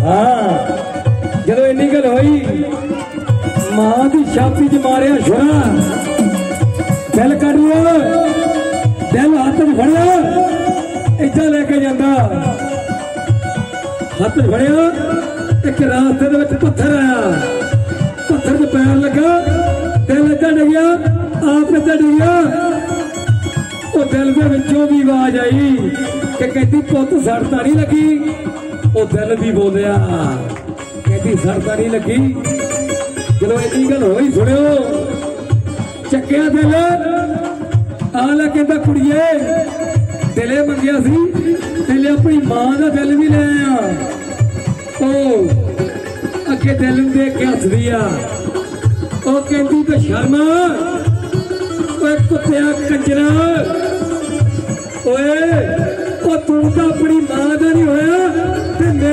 हाँ जो इन्नी गल हुई मां की छाती च मारिया छुरा दिल कट लिया दिल हाथ च फड़िया इदा लेके जाता हाथ च फड़िया एक रास्ते पत्थर आया पत्थर च पैर लगा दिल इदा डिगया आप इदा डिगया दिल के विचों भी आवाज आई कि कहती पुत सड़ता नहीं लगी वो दिल भी बोलिया कहती सड़ता नहीं लगी जो इन्नी गल होई सुनियो चक्या दिल आला कहता कुड़िए दिले मंगया सी दिले अपनी मां का दिल भी ले आया अगे दिल देख के हस दिया कहती तो शर्म कुत्तिया कंजरा तू तो अपनी मां का नहीं होया